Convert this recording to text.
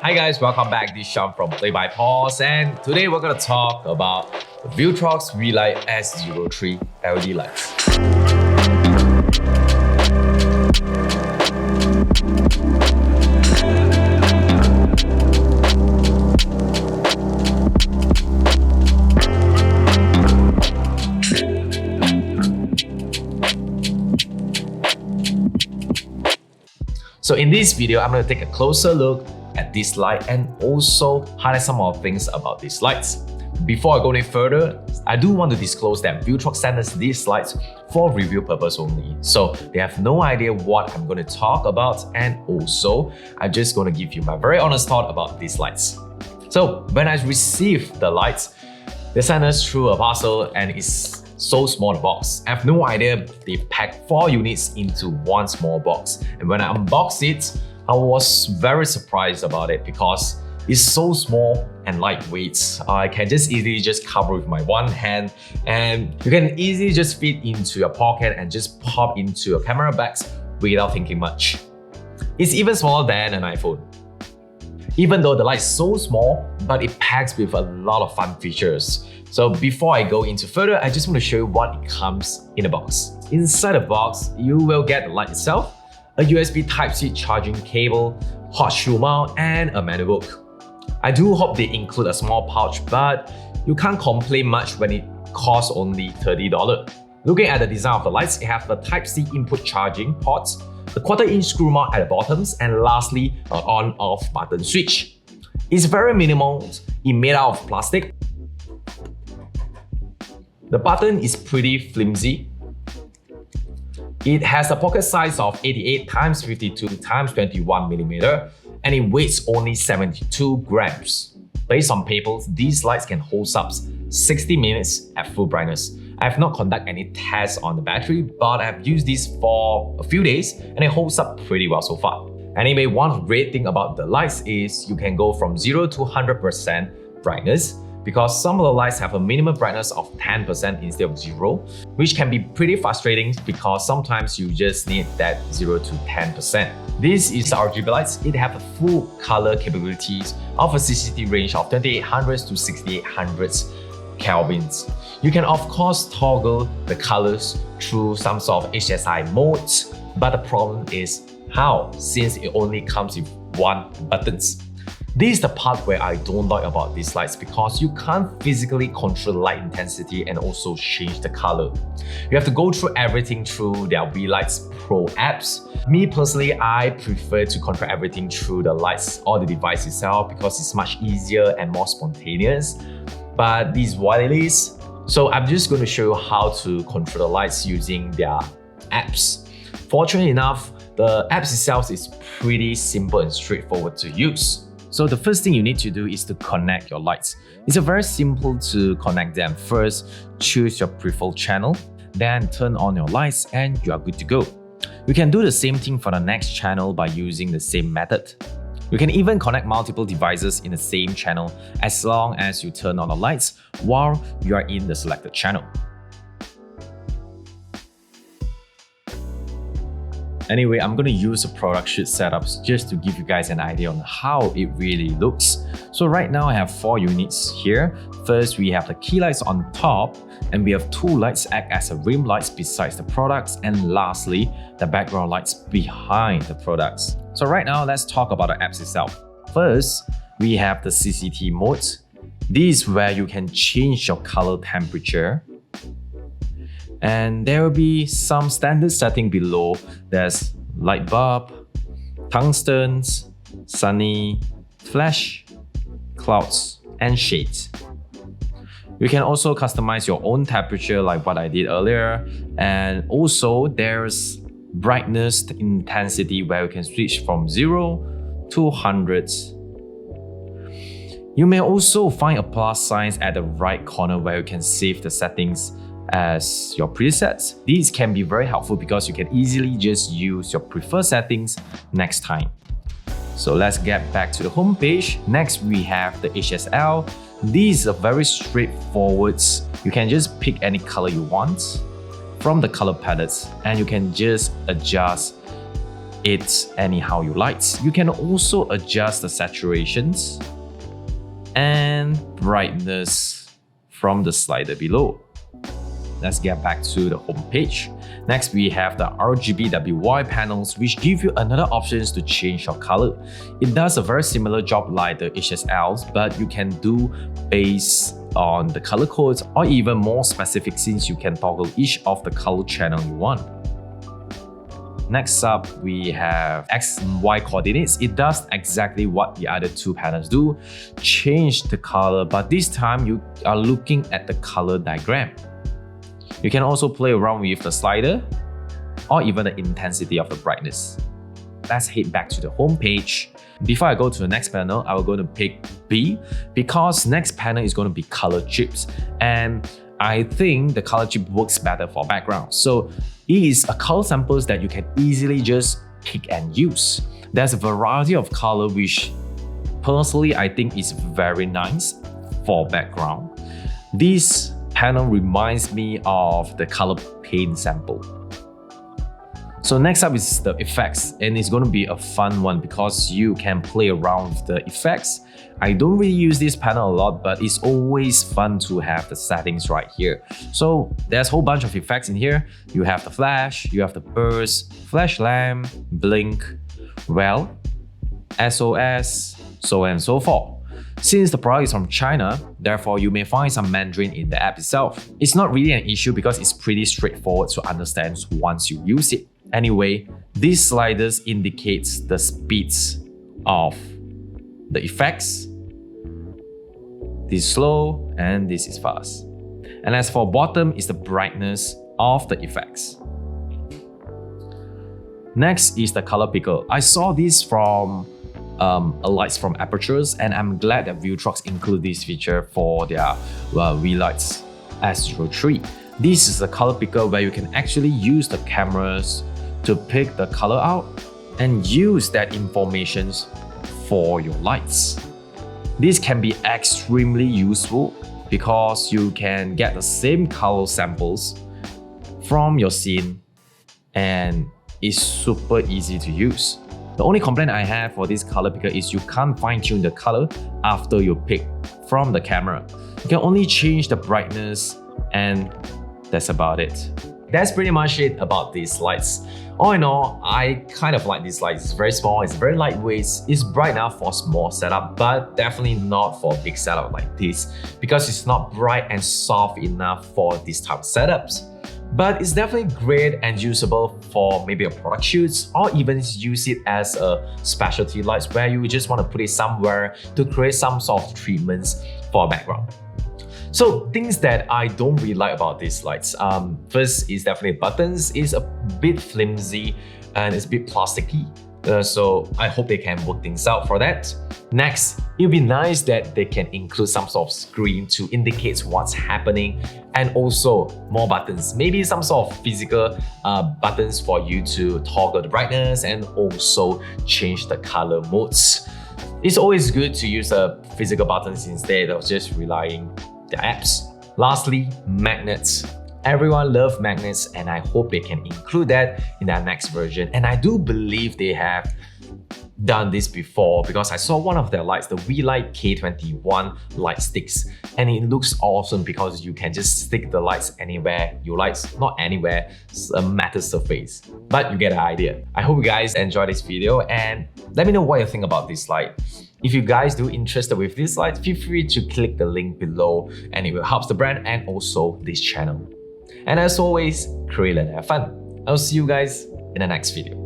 Hi guys, welcome back. This is Sean from PlayByPause, and today we're gonna talk about the Viltrox Weeylite S03 LED lights. So in this video, I'm gonna take a closer look at this light and also highlight some more things about these lights. Before I go any further, I do want to disclose that Viltrox sent us these lights for review purpose only. So they have no idea what I'm going to talk about, and also I'm just going to give you my very honest thought about these lights. So when I received the lights, they sent us through a parcel and it's so small the box. I have no idea they packed 4 units into one small box. And when I unboxed it, I was very surprised about it because it's so small and lightweight. I can just easily cover with my one hand, and you can easily just fit into your pocket and just pop into your camera bags without thinking much. It's even smaller than an iPhone. Even though the light is so small, but it packs with a lot of fun features. So before I go into further, I just want to show you what it comes in the box. Inside the box, you will get the light itself, a USB Type-C charging cable, hot shoe mount, and a manual book. I do hope they include a small pouch, but you can't complain much when it costs only $30. Looking at the design of the lights, it has the Type-C input charging ports, the 1/4-inch screw mount at the bottoms, and lastly, an on-off button switch. It's very minimal, it's made out of plastic. The button is pretty flimsy. It has a pocket size of 88 x 52 x 21 mm, and it weighs only 72 grams. Based on papers, these lights can hold up 60 minutes at full brightness. I have not conducted any tests on the battery, but I have used this for a few days and it holds up pretty well so far. Anyway, one great thing about the lights is you can go from 0 to 100% brightness, because some of the lights have a minimum brightness of 10% instead of 0, which can be pretty frustrating because sometimes you just need that 0 to 10%. This is the RGB lights. It has a full color capabilities of a CCT range of 2800 to 6800 Kelvins. You can of course toggle the colors through some sort of HSI modes, but the problem is how, since it only comes with one buttons. This is the part where I don't like about these lights, because you can't physically control light intensity and also change the color. You have to go through everything through their Weeylite Pro apps. Me personally, I prefer to control everything through the lights or the device itself because it's much easier and more spontaneous. But these wireless, so I'm just going to show you how to control the lights using their apps. Fortunately enough, the apps itself is pretty simple and straightforward to use. So the first thing you need to do is to connect your lights. It's very simple to connect them. First, choose your preferred channel, then turn on your lights and you are good to go. You can do the same thing for the next channel by using the same method. You can even connect multiple devices in the same channel as long as you turn on the lights while you are in the selected channel. Anyway, I'm going to use a product sheet setups just to give you guys an idea on how it really looks. So right now I have 4 units here. First, we have the key lights on top, and we have 2 lights act as a rim lights besides the products, and lastly, the background lights behind the products. So right now, let's talk about the apps itself. First, we have the CCT modes. This is where you can change your color temperature. And there will be some standard setting below. There's light bulb, tungstens, sunny, flash, clouds, and shades. You can also customize your own temperature like what I did earlier. And also there's brightness intensity where you can switch from 0 to 100. You may also find a plus sign at the right corner where you can save the settings as your presets. These can be very helpful because you can easily just use your preferred settings next time. So let's get back to the home page. Next, we have the HSL. These are very straightforward. You can just pick any color you want from the color palettes, and you can just adjust it anyhow you like. You can also adjust the saturations and brightness from the slider below. Let's get back to the home page. Next, we have the RGBWY panels, which give you another options to change your color. It does a very similar job like the HSLs, but you can do based on the color codes, or even more specific since you can toggle each of the color channel you want. Next up, we have X and Y coordinates. It does exactly what the other two panels do, change the color, but this time you are looking at the color diagram. You can also play around with the slider or even the intensity of the brightness. Let's head back to the home page. Before I go to the next panel, I will go to pick B because next panel is going to be color chips, and I think the color chip works better for background. So it is a color samples that you can easily just pick and use. There's a variety of color which personally I think is very nice for background. This panel reminds me of the color paint sample. So next up is the effects, and it's going to be a fun one because you can play around with the effects. I don't really use this panel a lot, but it's always fun to have the settings right here. So there's a whole bunch of effects in here. You have the flash, you have the burst, flash lamp, blink, well, SOS, so on and so forth. Since the product is from China, therefore you may find some Mandarin in the app itself. It's not really an issue because it's pretty straightforward to understand once you use it. Anyway, these sliders indicates the speeds of the effects. This is slow and this is fast. And as for bottom is the brightness of the effects. Next is the color picker. I saw this from lights from Apertures, and I'm glad that Viltrox include this feature for their Weeylite S03. This is a color picker where you can actually use the cameras to pick the color out and use that information for your lights. This can be extremely useful because you can get the same color samples from your scene and it's super easy to use. The only complaint I have for this color picker is you can't fine-tune the color after you pick from the camera. You can only change the brightness and that's about it. That's pretty much it about these lights. All in all, I kind of like these lights. It's very small, it's very lightweight, it's bright enough for small setup, but definitely not for a big setup like this because it's not bright and soft enough for this type of setups. But it's definitely great and usable for maybe a product shoots or even use it as a specialty lights where you just want to put it somewhere to create some sort of treatments for a background. So things that I don't really like about these lights. First is definitely buttons. It's a bit flimsy and it's a bit plasticky. So I hope they can work things out for that. Next, it would be nice that they can include some sort of screen to indicate what's happening and also more buttons. Maybe some sort of physical buttons for you to toggle the brightness and also change the color modes. It's always good to use the physical buttons instead of just relying the apps. Lastly, magnets. Everyone loves magnets and I hope they can include that in their next version. And I do believe they have done this before because I saw one of their lights, the Weeylite K21 light sticks, and it looks awesome because you can just stick the lights anywhere you like, not anywhere, it's a matte surface, but you get the idea. I hope you guys enjoyed this video and let me know what you think about this light. If you guys do interested with this light, feel free to click the link below and it will help the brand and also this channel. And as always, create and have fun. I'll see you guys in the next video.